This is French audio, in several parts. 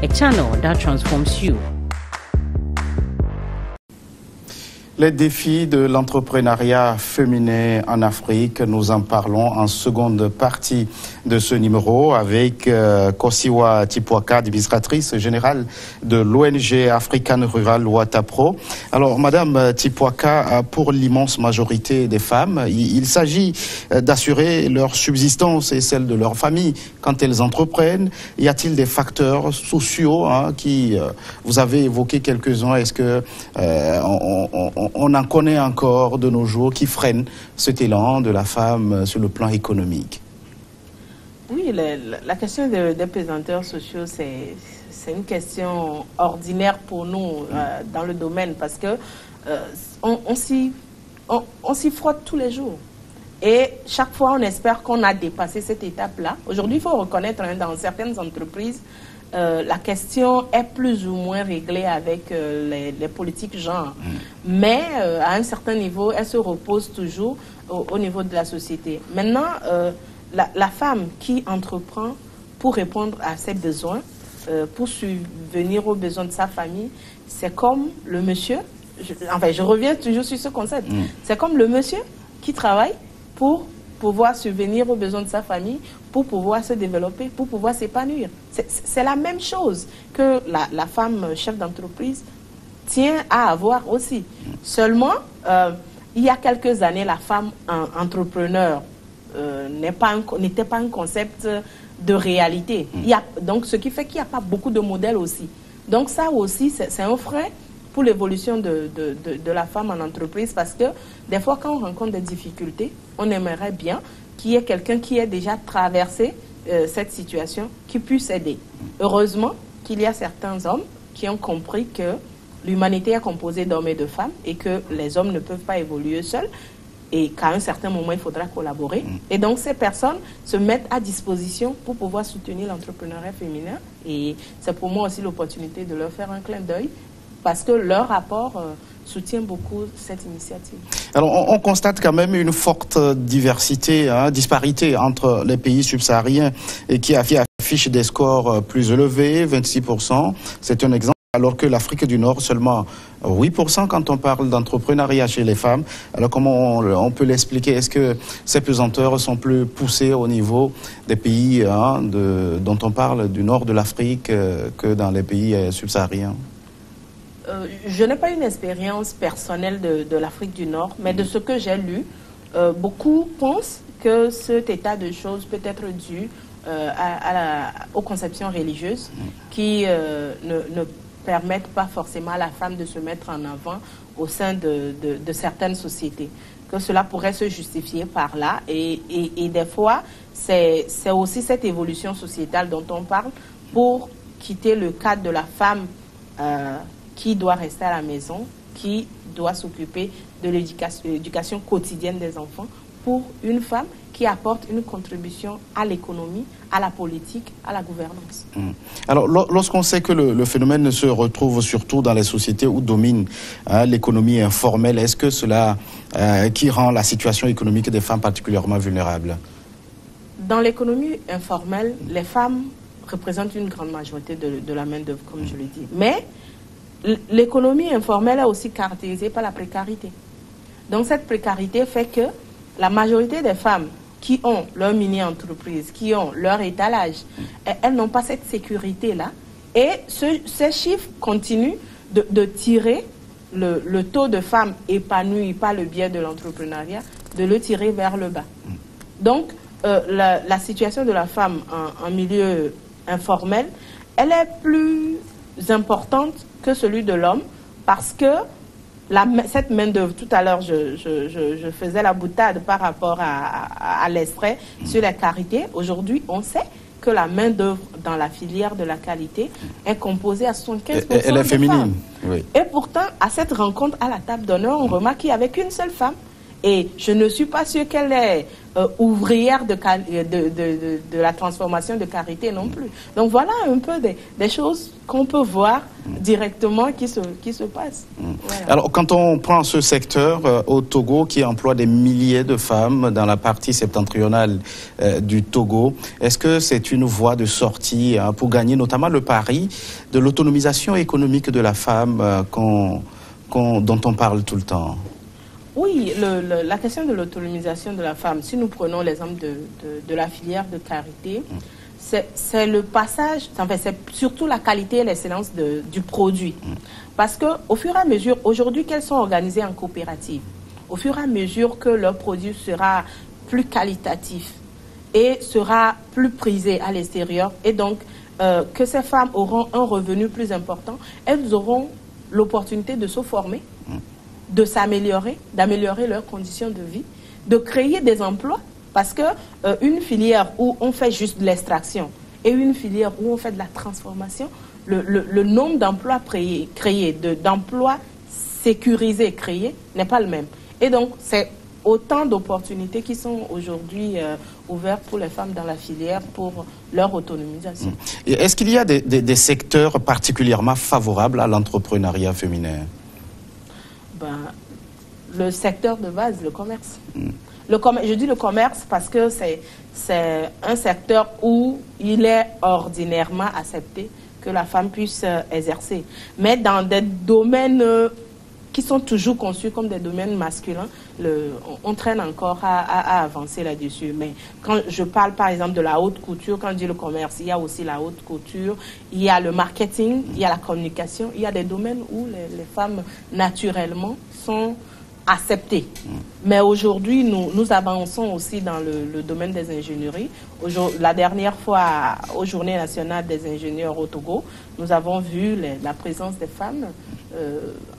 a channel that transforms you. Les défis de l'entrepreneuriat féminin en Afrique, nous en parlons en seconde partie de ce numéro avec Kosiwa Tipwaka, administratrice générale de l'ONG African Rural Watapro. Alors, Madame Tipwaka, pour l'immense majorité des femmes, il s'agit d'assurer leur subsistance et celle de leur famille quand elles entreprennent. Y a-t-il des facteurs sociaux qui, vous avez évoqué quelques-uns, est-ce que on en connaît encore de nos jours qui freinent cet élan de la femme sur le plan économique? Oui, la question des pesanteurs sociaux, c'est une question ordinaire pour nous dans le domaine parce que on s'y frotte tous les jours. Et chaque fois, on espère qu'on a dépassé cette étape-là. Aujourd'hui, il faut reconnaître, dans certaines entreprises, la question est plus ou moins réglée avec les politiques genre. Mais à un certain niveau, elle se repose toujours au niveau de la société. Maintenant, la femme qui entreprend pour répondre à ses besoins, pour subvenir aux besoins de sa famille, c'est comme le monsieur, je reviens toujours sur ce concept, c'est comme le monsieur qui travaille pour pouvoir subvenir aux besoins de sa famille, pour pouvoir se développer, pour pouvoir s'épanouir. C'est la même chose que la femme chef d'entreprise tient à avoir aussi. Seulement, il y a quelques années, la femme entrepreneur n'était pas un concept de réalité. Donc, ce qui fait qu'il n'y a pas beaucoup de modèles aussi. Donc, ça aussi, c'est un frein pour l'évolution de la femme en entreprise parce que des fois, quand on rencontre des difficultés, on aimerait bien qu'il y ait quelqu'un qui ait déjà traversé cette situation, qui puisse aider. Heureusement qu'il y a certains hommes qui ont compris que l'humanité est composée d'hommes et de femmes et que les hommes ne peuvent pas évoluer seuls et qu'à un certain moment, il faudra collaborer. Et donc, ces personnes se mettent à disposition pour pouvoir soutenir l'entrepreneuriat féminin. Et c'est pour moi aussi l'opportunité de leur faire un clin d'œil parce que leur rapport soutient beaucoup cette initiative. Alors, on constate quand même une forte diversité, disparité entre les pays subsahariens et qui affichent des scores plus élevés, 26%. C'est un exemple. Alors que l'Afrique du Nord, seulement 8% quand on parle d'entrepreneuriat chez les femmes. Alors comment on peut l'expliquer? Est-ce que ces pesanteurs sont plus poussées au niveau des pays dont on parle du nord de l'Afrique que dans les pays subsahariens? Je n'ai pas une expérience personnelle de l'Afrique du Nord, mais de ce que j'ai lu, beaucoup pensent que cet état de choses peut être dû aux conceptions religieuses qui ne permettent pas forcément à la femme de se mettre en avant au sein de certaines sociétés. Que cela pourrait se justifier par là. Et des fois, c'est aussi cette évolution sociétale dont on parle pour quitter le cadre de la femme qui doit rester à la maison, qui doit s'occuper de l'éducation quotidienne des enfants, pour une femme qui apporte une contribution à l'économie, à la politique, à la gouvernance. Alors, lorsqu'on sait que le phénomène se retrouve surtout dans les sociétés où domine l'économie informelle, est-ce que cela qui rend la situation économique des femmes particulièrement vulnérable? Dans l'économie informelle, les femmes représentent une grande majorité de la main-d'œuvre, comme je le dis. Mais l'économie informelle est aussi caractérisée par la précarité. Donc, cette précarité fait que la majorité des femmes qui ont leur mini-entreprise, qui ont leur étalage, elles n'ont pas cette sécurité-là. Et ces chiffres continuent de tirer le taux de femmes épanouies par le biais de l'entrepreneuriat, de le tirer vers le bas. Donc, la situation de la femme en milieu informel, elle est plus importante que celui de l'homme parce que cette main-d'œuvre, tout à l'heure, je faisais la boutade par rapport à l'extrait sur la qualité. Aujourd'hui, on sait que la main-d'œuvre dans la filière de la qualité est composée à 75% Elle est féminine. Oui. Et pourtant, à cette rencontre à la table d'honneur, on remarque qu'il n'y avait qu'une seule femme. Et je ne suis pas sûre qu'elle est ouvrière de la transformation de karité non plus. Donc voilà un peu des choses qu'on peut voir directement qui se passent. Voilà. Alors quand on prend ce secteur au Togo qui emploie des milliers de femmes dans la partie septentrionale du Togo, est-ce que c'est une voie de sortie pour gagner notamment le pari de l'autonomisation économique de la femme dont on parle tout le temps? Oui, la question de l'autonomisation de la femme, si nous prenons l'exemple de la filière de karité, c'est le passage, enfin, c'est surtout la qualité et l'excellence du produit. Parce qu'au fur et à mesure, aujourd'hui qu'elles sont organisées en coopérative, au fur et à mesure que leur produit sera plus qualitatif et sera plus prisé à l'extérieur, et donc que ces femmes auront un revenu plus important, elles auront l'opportunité de se former, de s'améliorer, d'améliorer leurs conditions de vie, de créer des emplois, parce que une filière où on fait juste de l'extraction et une filière où on fait de la transformation, le nombre d'emplois créés, d'emplois sécurisés créés n'est pas le même. Et donc, c'est autant d'opportunités qui sont aujourd'hui ouvertes pour les femmes dans la filière pour leur autonomisation. Est-ce qu'il y a des secteurs particulièrement favorables à l'entrepreneuriat féminin? Le secteur de base, le commerce. Je dis le commerce parce que c'est un secteur où il est ordinairement accepté que la femme puisse exercer. Mais dans des domaines qui sont toujours conçus comme des domaines masculins, on traîne encore à avancer là-dessus. Mais quand je parle par exemple de la haute couture, quand je dis le commerce, il y a aussi la haute couture, il y a le marketing, il y a la communication, il y a des domaines où les femmes naturellement sont acceptées. Mais aujourd'hui, nous avançons aussi dans le domaine des ingénieries. La dernière fois, aux Journées nationales des ingénieurs au Togo, nous avons vu la présence des femmes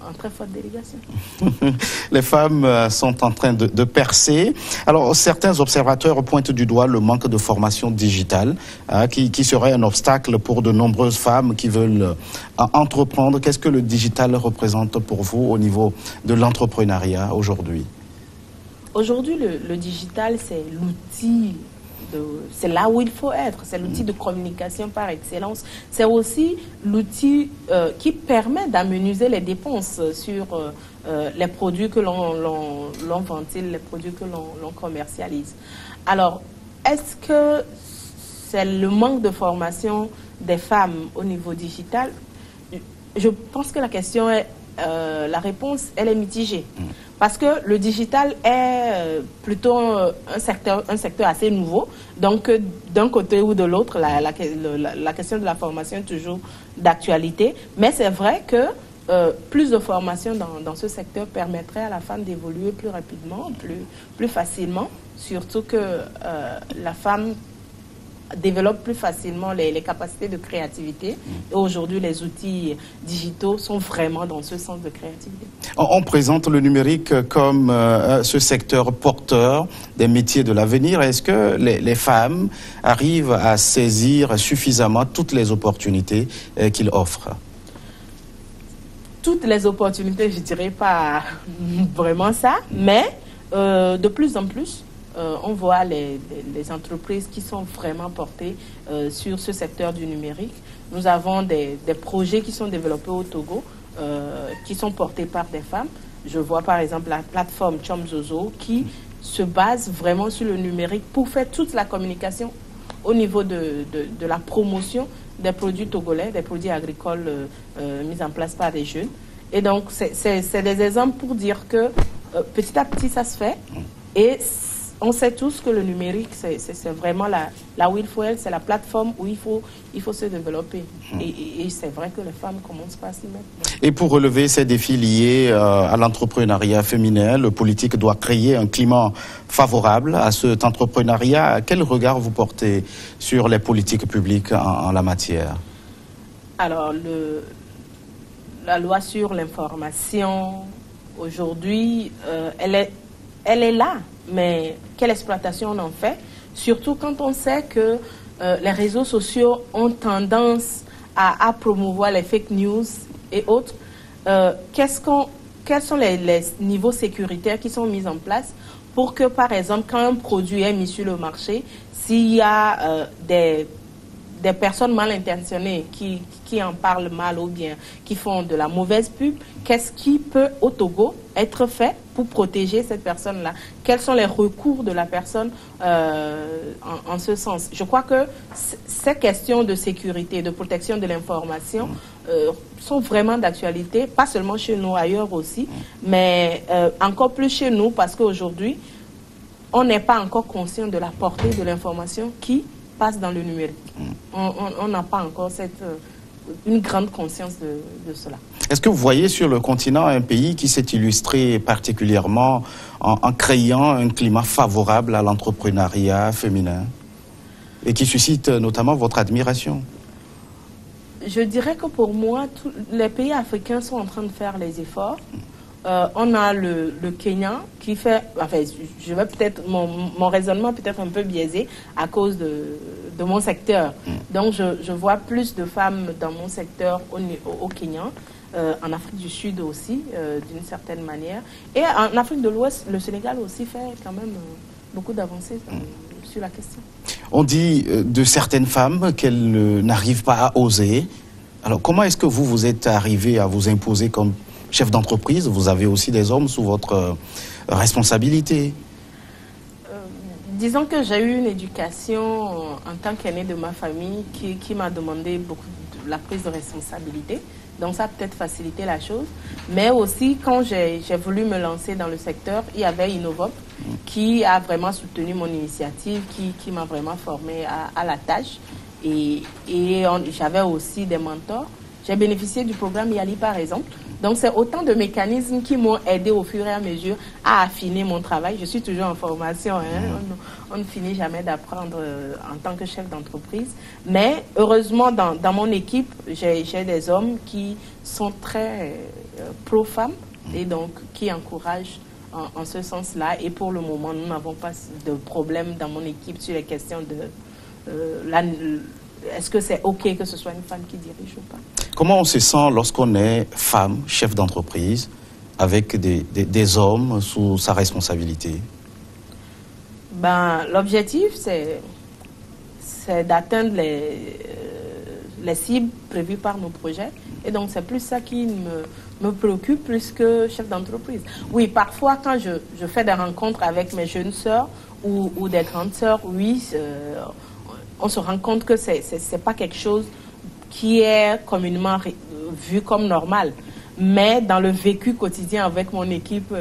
en très forte délégation. Les femmes sont en train de percer. Alors, certains observateurs pointent du doigt le manque de formation digitale qui serait un obstacle pour de nombreuses femmes qui veulent entreprendre. Qu'est-ce que le digital représente pour vous au niveau de l'entrepreneuriat aujourd'hui? Aujourd'hui, le digital, c'est l'outil, c'est là où il faut être. C'est l'outil de communication par excellence. C'est aussi l'outil qui permet d'amenuiser les dépenses sur les produits que l'on ventile, les produits que l'on commercialise. Alors, est-ce que c'est le manque de formation des femmes au niveau digital? Je pense que la question est, la réponse, elle est mitigée. Parce que le digital est plutôt un secteur assez nouveau. Donc, d'un côté ou de l'autre, la question de la formation est toujours d'actualité. Mais c'est vrai que plus de formation dans ce secteur permettrait à la femme d'évoluer plus rapidement, plus facilement. Surtout que la femme développe plus facilement les capacités de créativité. Et aujourd'hui, les outils digitaux sont vraiment dans ce sens de créativité. On présente le numérique comme ce secteur porteur des métiers de l'avenir. Est-ce que les femmes arrivent à saisir suffisamment toutes les opportunités qu'il offre? Toutes les opportunités, je ne dirais pas vraiment ça, mais de plus en plus, on voit les entreprises qui sont vraiment portées sur ce secteur du numérique. Nous avons des projets qui sont développés au Togo, qui sont portés par des femmes. Je vois par exemple la plateforme Chomzozo qui se base vraiment sur le numérique pour faire toute la communication au niveau de la promotion des produits togolais, des produits agricoles mis en place par des jeunes. Et donc, c'est des exemples pour dire que petit à petit, ça se fait. Et on sait tous que le numérique, c'est vraiment là où il faut être, c'est la plateforme où il faut se développer. Et c'est vrai que les femmes commencent pas à s'y mettre. Et pour relever ces défis liés à l'entrepreneuriat féminin, le politique doit créer un climat favorable à cet entrepreneuriat. Quel regard vous portez sur les politiques publiques en la matière? Alors, la loi sur l'information, aujourd'hui, elle est là. Mais quelle exploitation on en fait? Surtout quand on sait que les réseaux sociaux ont tendance à promouvoir les fake news et autres. Qu'est-ce quels sont les niveaux sécuritaires qui sont mis en place pour que, par exemple, quand un produit est mis sur le marché, s'il y a des personnes mal intentionnées qui en parlent mal ou bien qui font de la mauvaise pub, qu'est-ce qui peut au Togo être fait pour protéger cette personne-là? Quels sont les recours de la personne en ce sens? Je crois que ces questions de sécurité, de protection de l'information sont vraiment d'actualité, pas seulement chez nous, ailleurs aussi, mais encore plus chez nous parce qu'aujourd'hui, on n'est pas encore conscient de la portée de l'information qui passe dans le numérique. On n'a pas encore une grande conscience de cela. Est-ce que vous voyez sur le continent un pays qui s'est illustré particulièrement en créant un climat favorable à l'entrepreneuriat féminin et qui suscite notamment votre admiration? Je dirais que pour moi, les pays africains sont en train de faire les efforts. On a le Kenya qui fait, enfin, je vais peut-être, mon raisonnement peut-être un peu biaisé à cause de mon secteur. Donc je vois plus de femmes dans mon secteur au Kenya, en Afrique du Sud aussi, d'une certaine manière. Et en Afrique de l'Ouest, le Sénégal aussi fait quand même beaucoup d'avancées sur la question. On dit de certaines femmes qu'elles n'arrivent pas à oser. Alors comment est-ce que vous êtes arrivé à vous imposer comme chef d'entreprise? Vous avez aussi des hommes sous votre responsabilité. Disons que j'ai eu une éducation en tant qu'aînée de ma famille qui m'a demandé beaucoup de la prise de responsabilité. Donc ça a peut-être facilité la chose. Mais aussi, quand j'ai voulu me lancer dans le secteur, il y avait Innovop qui a vraiment soutenu mon initiative, qui m'a vraiment formée à la tâche. Et j'avais aussi des mentors. J'ai bénéficié du programme YALI par exemple. Donc c'est autant de mécanismes qui m'ont aidé au fur et à mesure à affiner mon travail. Je suis toujours en formation, on ne finit jamais d'apprendre en tant que chef d'entreprise. Mais heureusement dans mon équipe, j'ai des hommes qui sont très pro-femmes et donc qui encouragent en ce sens-là. Et pour le moment, nous n'avons pas de problème dans mon équipe sur les questions de est-ce que c'est OK que ce soit une femme qui dirige ou pas? Comment on se sent lorsqu'on est femme, chef d'entreprise, avec des hommes sous sa responsabilité? L'objectif, c'est d'atteindre les cibles prévues par nos projets. Et donc, c'est plus ça qui me préoccupe plus que chef d'entreprise. Oui, parfois, quand je fais des rencontres avec mes jeunes sœurs ou des grandes sœurs, oui, on se rend compte que c'est pas quelque chose qui est communément vu comme normal. Mais dans le vécu quotidien avec mon équipe,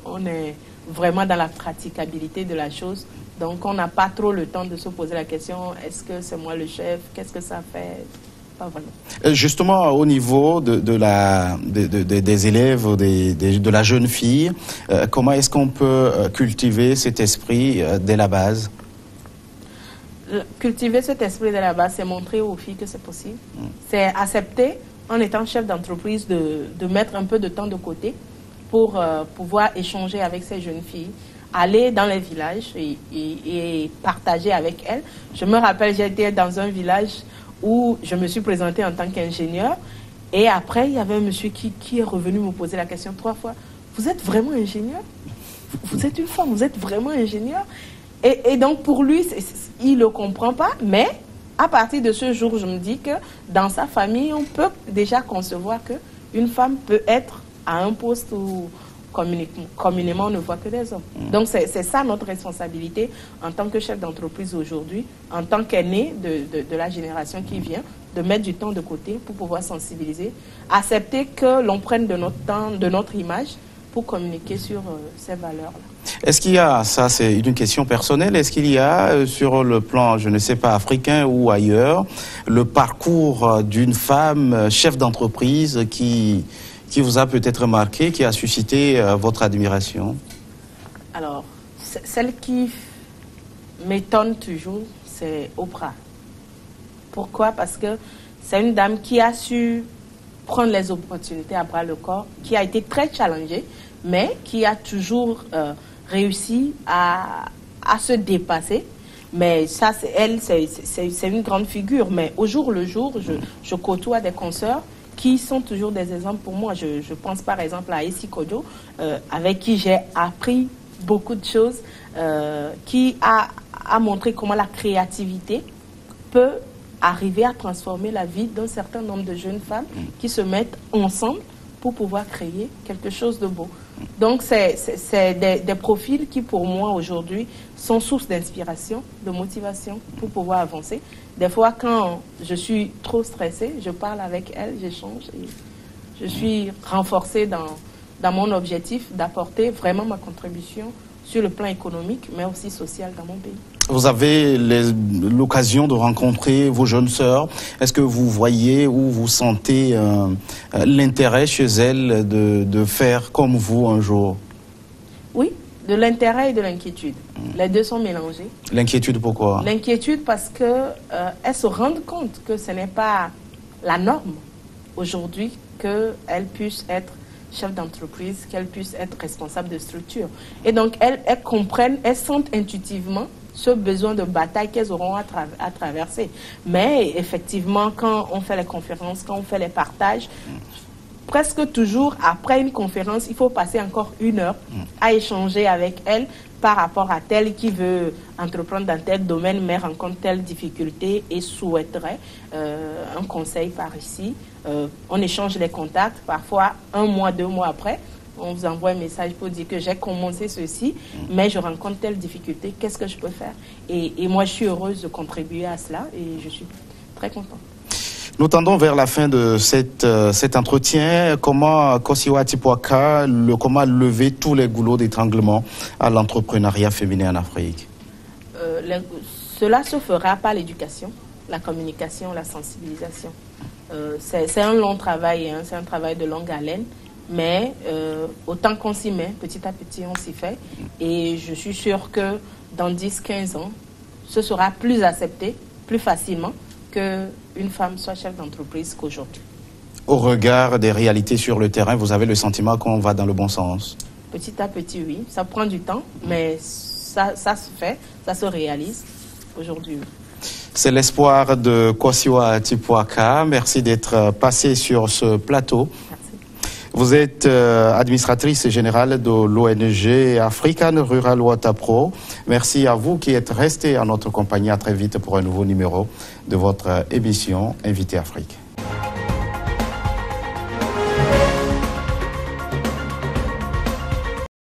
on est vraiment dans la praticabilité de la chose. Donc on n'a pas trop le temps de se poser la question, est-ce que c'est moi le chef? Qu'est-ce que ça fait? Pas vraiment. Justement, au niveau des élèves, de la jeune fille, comment est-ce qu'on peut cultiver cet esprit dès la base? Cultiver cet esprit de la base, c'est montrer aux filles que c'est possible. C'est accepter, en étant chef d'entreprise, de mettre un peu de temps de côté pour pouvoir échanger avec ces jeunes filles, aller dans les villages et partager avec elles. Je me rappelle, j'étais dans un village où je me suis présentée en tant qu'ingénieur et après, il y avait un monsieur qui est revenu me poser la question 3 fois. Vous êtes vraiment ingénieur? Vous êtes une femme, vous êtes vraiment ingénieur? Et donc, pour lui, il ne le comprend pas, mais à partir de ce jour, je me dis que dans sa famille, on peut déjà concevoir qu'une femme peut être à un poste où communément on ne voit que des hommes. Donc, c'est ça notre responsabilité en tant que chef d'entreprise aujourd'hui, en tant qu'aîné de la génération qui vient, de mettre du temps de côté pour pouvoir sensibiliser, accepter que l'on prenne de notre temps, de notre image, pour communiquer sur ces valeurs-là. Est-ce qu'il y a, ça c'est une question personnelle, est-ce qu'il y a sur le plan, je ne sais pas, africain ou ailleurs, le parcours d'une femme chef d'entreprise qui vous a peut-être marqué, qui a suscité votre admiration? Alors, celle qui m'étonne toujours, c'est Oprah. Pourquoi? Parce que c'est une dame qui a su prendre les opportunités à bras le corps, qui a été très challengée, mais qui a toujours réussi à se dépasser. Mais ça, c'est une grande figure. Mais au jour le jour, je côtoie des consoeurs qui sont toujours des exemples pour moi. Je pense par exemple à Essie Kojo, avec qui j'ai appris beaucoup de choses, qui a montré comment la créativité peut arriver à transformer la vie d'un certain nombre de jeunes femmes qui se mettent ensemble pour pouvoir créer quelque chose de beau. Donc, c'est des profils qui, pour moi, aujourd'hui, sont source d'inspiration, de motivation pour pouvoir avancer. Des fois, quand je suis trop stressée, je parle avec elles, j'échange et je suis renforcée dans mon objectif d'apporter vraiment ma contribution sur le plan économique, mais aussi social dans mon pays. Vous avez l'occasion de rencontrer vos jeunes sœurs. Est-ce que vous voyez ou vous sentez l'intérêt chez elles de faire comme vous un jour? Oui, de l'intérêt et de l'inquiétude. Les deux sont mélangés. L'inquiétude, pourquoi? L'inquiétude parce qu'elles se rendent compte que ce n'est pas la norme aujourd'hui qu'elles puissent être chef d'entreprise, qu'elles puissent être responsables de structure. Et donc, elles comprennent, elles sentent intuitivement ce besoin de bataille qu'elles auront à traverser. Mais effectivement, quand on fait les conférences, quand on fait les partages, presque toujours après une conférence, il faut passer encore 1 heure à échanger avec elles par rapport à tel qui veut entreprendre dans tel domaine mais rencontre telle difficulté et souhaiterait un conseil par ici. On échange les contacts, parfois 1 mois, 2 mois après, on vous envoie un message pour dire que j'ai commencé ceci, mais je rencontre telle difficulté, qu'est-ce que je peux faire? Et moi, je suis heureuse de contribuer à cela et je suis très contente. Nous tendons vers la fin de cet entretien. Comment Kosiwa Tipuaka, comment lever tous les goulots d'étranglement à l'entrepreneuriat féminin en Afrique? Cela se fera par l'éducation, la communication, la sensibilisation. C'est un long travail, hein, c'est un travail de longue haleine, mais autant qu'on s'y met, petit à petit on s'y fait. Et je suis sûre que dans 10-15 ans, ce sera plus accepté, plus facilement, qu'une femme soit chef d'entreprise qu'aujourd'hui. Au regard des réalités sur le terrain, vous avez le sentiment qu'on va dans le bon sens? Petit à petit, oui. Ça prend du temps, mais ça se fait, ça se réalise aujourd'hui. C'est l'espoir de Kosiwa Tipuaka. Merci d'être passé sur ce plateau. Merci. Vous êtes administratrice générale de l'ONG African Rural Water Pro. Merci à vous qui êtes restés en notre compagnie. À très vite pour un nouveau numéro de votre émission Invité Afrique.